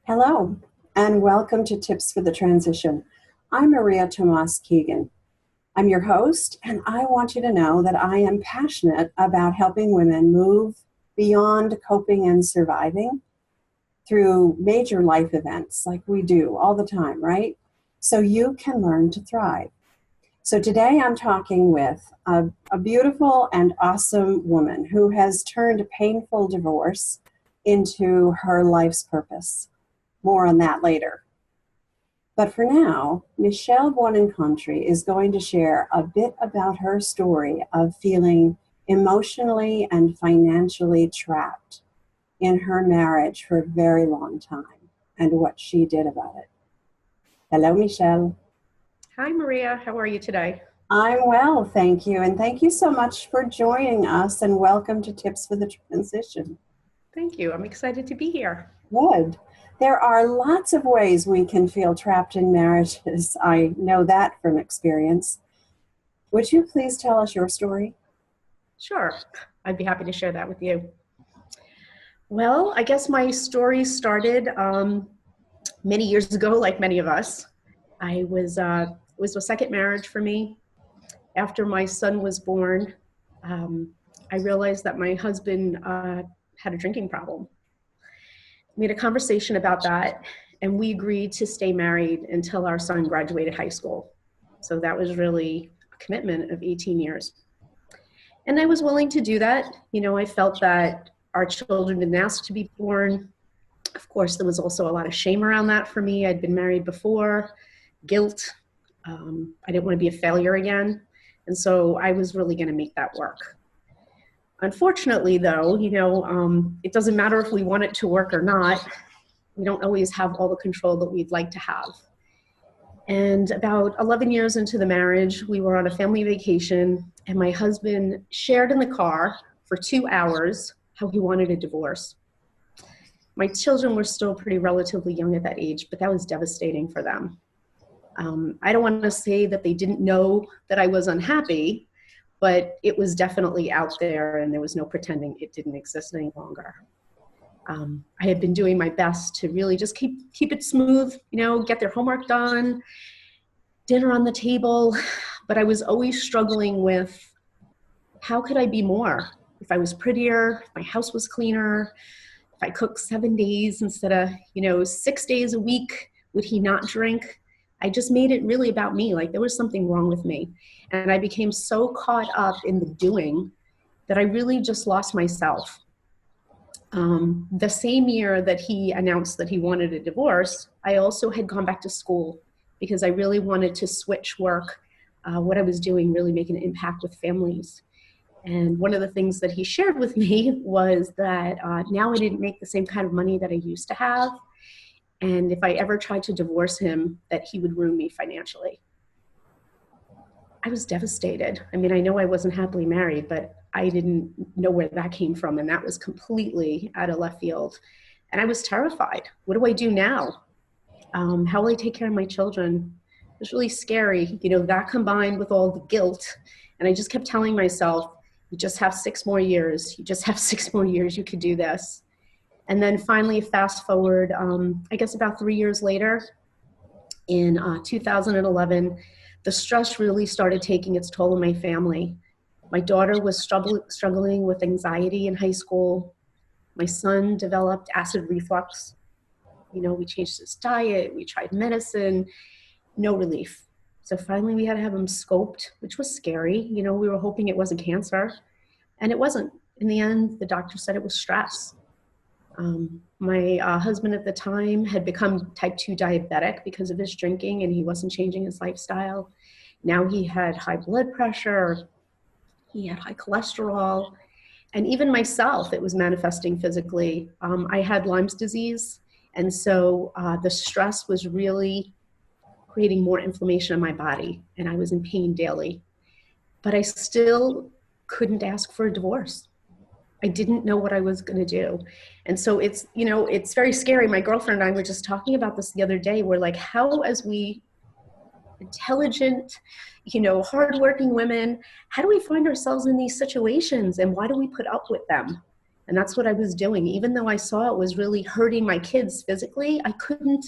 Hello, and welcome to Tips for the Transition. I'm María Tomás-Keegan. I'm your host, and I want you to know that I am passionate about helping women move beyond coping and surviving through major life events like we do all the time, right? So you can learn to thrive. So today I'm talking with a beautiful and awesome woman who has turned a painful divorce into her life's purpose. More on that later. But for now, Michelle Buonincontri is going to share a bit about her story of feeling emotionally and financially trapped in her marriage for a very long time and what she did about it. Hello, Michelle. Hi, Maria. How are you today? I'm well, thank you. And thank you so much for joining us, and welcome to Tips for the Transition. Thank you. I'm excited to be here. Good. There are lots of ways we can feel trapped in marriages. I know that from experience. Would you please tell us your story? Sure. I'd be happy to share that with you. Well, I guess my story started many years ago, like many of us. It was a second marriage for me. After my son was born, I realized that my husband had a drinking problem. We had a conversation about that, and we agreed to stay married until our son graduated high school. So that was really a commitment of 18 years. And I was willing to do that. You know, I felt that our children didn't ask to be born. Of course, there was also a lot of shame around that for me. I'd been married before, guilt. I didn't want to be a failure again. And so I was really going to make that work. Unfortunately, though, it doesn't matter if we want it to work or not. We don't always have all the control that we'd like to have. And about 11 years into the marriage, we were on a family vacation, and my husband shared in the car for 2 hours how he wanted a divorce. My children were still pretty relatively young at that age, but that was devastating for them. I don't want to say that they didn't know that I was unhappy, but it was definitely out there, and there was no pretending it didn't exist any longer. I had been doing my best to really just keep it smooth, get their homework done, dinner on the table, but I was always struggling with how could I be more? If I was prettier, if my house was cleaner, if I cooked 7 days instead of, 6 days a week, would he not drink? I just made it really about me, like there was something wrong with me. And I became so caught up in the doing that I really just lost myself. The same year that he announced that he wanted a divorce, I also had gone back to school because I really wanted to switch work, what I was doing, really make an impact with families. And one of the things that he shared with me was that now I didn't make the same kind of money that I used to have. And if I ever tried to divorce him, that he would ruin me financially. I was devastated. I mean, I know I wasn't happily married, but I didn't know where that came from. And that was completely out of left field. And I was terrified. What do I do now? How will I take care of my children? It was really scary, that combined with all the guilt. And I just kept telling myself, you just have 6 more years. You just have 6 more years. You could do this. And then finally, fast forward, I guess about 3 years later, in 2011, the stress really started taking its toll on my family. My daughter was struggling with anxiety in high school. My son developed acid reflux. We changed his diet, we tried medicine, no relief. So finally we had to have him scoped, which was scary. We were hoping it wasn't cancer, and it wasn't. In the end, the doctor said it was stress. My husband at the time had become type 2 diabetic because of his drinking, and he wasn't changing his lifestyle. Now he had high blood pressure, he had high cholesterol, and even myself, it was manifesting physically. I had Lyme's disease, and so the stress was really creating more inflammation in my body, and I was in pain daily. But I still couldn't ask for a divorce. I didn't know what I was going to do. And so it's very scary. My girlfriend and I were just talking about this the other day. We're like, how, as we intelligent, hardworking women, how do we find ourselves in these situations, and why do we put up with them? And that's what I was doing. Even though I saw it was really hurting my kids physically, I couldn't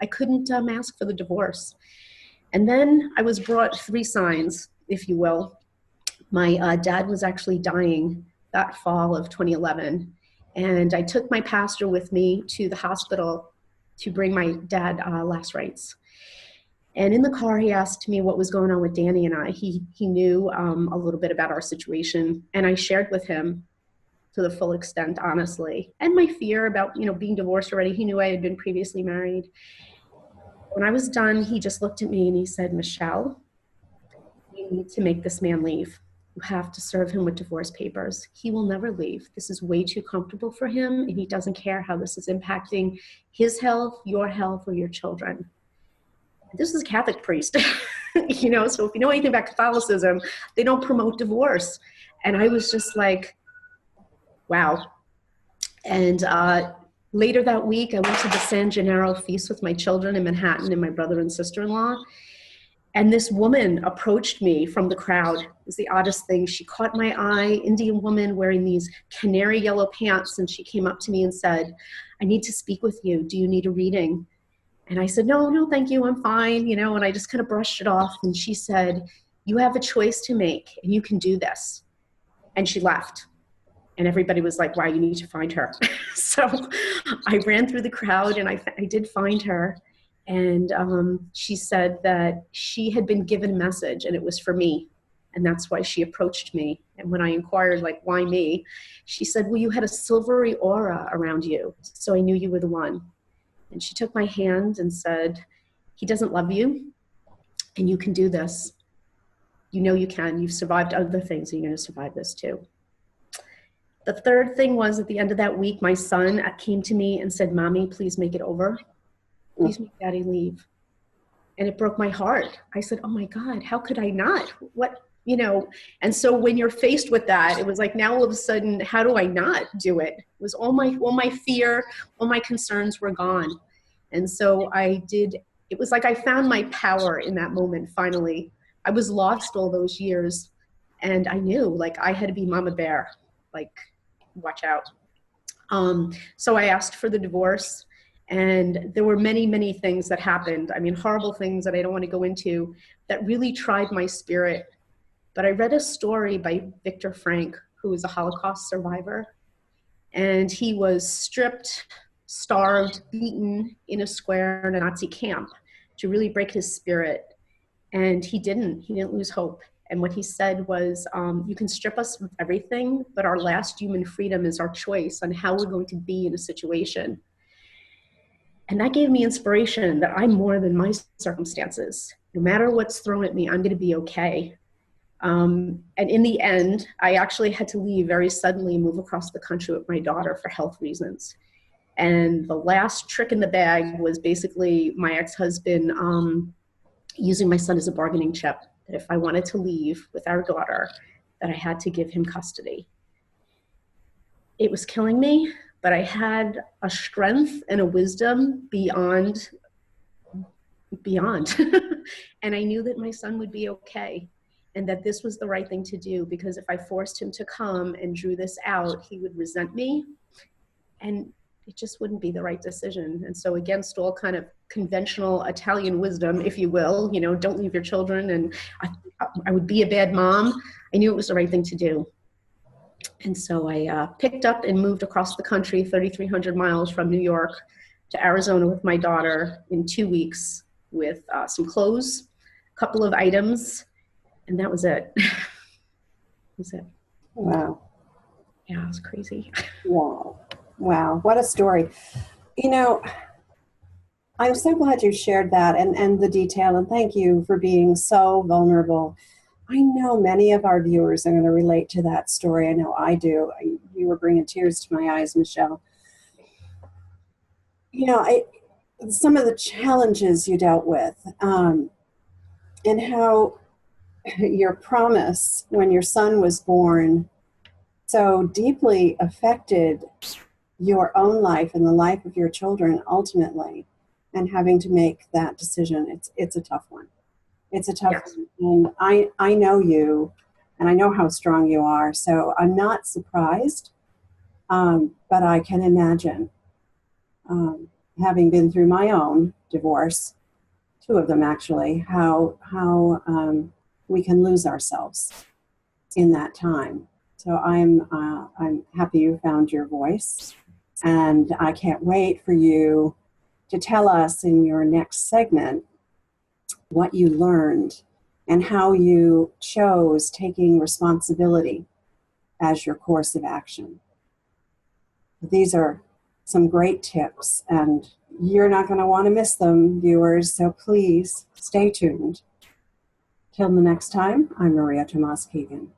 ask for the divorce. And then I was brought 3 signs, if you will. My dad was actually dying that fall of 2011. And I took my pastor with me to the hospital to bring my dad last rites. And in the car, he asked me what was going on with Danny and I. He knew a little bit about our situation, and I shared with him to the full extent, honestly, and my fear about, being divorced already. He knew I had been previously married. When I was done, he just looked at me and he said, Michelle, you need to make this man leave. You have to serve him with divorce papers. He will never leave. This is way too comfortable for him, and he doesn't care how this is impacting his health, or your children. This is a Catholic priest, so if you know anything about Catholicism, they don't promote divorce. And I was just like, wow. And later that week, I went to the San Gennaro feast with my children in Manhattan and my brother and sister-in-law. And this woman approached me from the crowd. It was the oddest thing. She caught my eye, Indian woman wearing these canary yellow pants. And she came up to me and said, I need to speak with you. Do you need a reading? And I said, no, thank you. I'm fine. And I just kind of brushed it off. And she said, you have a choice to make and you can do this. And she left. And everybody was like, wow, you need to find her. So I ran through the crowd and I did find her. And she said that she had been given a message and it was for me. And that's why she approached me. And when I inquired, like, why me? She said, well, you had a silvery aura around you. So I knew you were the one. And she took my hand and said, he doesn't love you and you can do this. You can. You've survived other things and you're going to survive this too. The third thing was at the end of that week, my son came to me and said, Mommy, please make it over. Please make Daddy leave. And it broke my heart. I said, oh my God, how could I not? What, and so when you're faced with that, it was like, now all of a sudden, how do I not do it? It was all my fear, all my concerns were gone. And so it was like I found my power in that moment, finally. I was lost all those years. And I knew, like, I had to be Mama Bear, like, watch out. So I asked for the divorce. And there were many, many things that happened. I mean, horrible things that I don't want to go into that really tried my spirit. But I read a story by Viktor Frankl, who was a Holocaust survivor. And he was stripped, starved, beaten in a square in a Nazi camp to really break his spirit. And he didn't lose hope. And what he said was, you can strip us of everything, but our last human freedom is our choice on how we're going to be in a situation. And that gave me inspiration that I'm more than my circumstances. No matter what's thrown at me, I'm going to be okay. And in the end, I actually had to leave very suddenly and move across the country with my daughter for health reasons. And the last trick in the bag was basically my ex-husband using my son as a bargaining chip. That if I wanted to leave with our daughter, that I had to give him custody. It was killing me. But I had a strength and a wisdom beyond. And I knew that my son would be okay and that this was the right thing to do, because if I forced him to come and drew this out, he would resent me and it just wouldn't be the right decision. And so against all kind of conventional Italian wisdom, if you will, don't leave your children, and I would be a bad mom. I knew it was the right thing to do. And so I picked up and moved across the country, 3,300 miles from New York to Arizona with my daughter in 2 weeks with some clothes, a couple of items, and that was it. That was it. Wow. Yeah, it was crazy. Wow. What a story. I'm so glad you shared that and the detail, and thank you for being so vulnerable. I know many of our viewers are going to relate to that story. I know I do. You were bringing tears to my eyes, Michelle. Some of the challenges you dealt with, and how your promise when your son was born so deeply affected your own life and the life of your children ultimately, and having to make that decision. It's a tough one. It's a tough one. And I know you, and I know how strong you are, so I'm not surprised. But I can imagine, having been through my own divorce, two of them actually, how we can lose ourselves in that time. So I'm happy you found your voice, and I can't wait for you to tell us in your next segment what you learned and how you chose taking responsibility as your course of action. These are some great tips, and you're not going to want to miss them, viewers, so please stay tuned. Till the next time, I'm Maria Tomás-Keegan.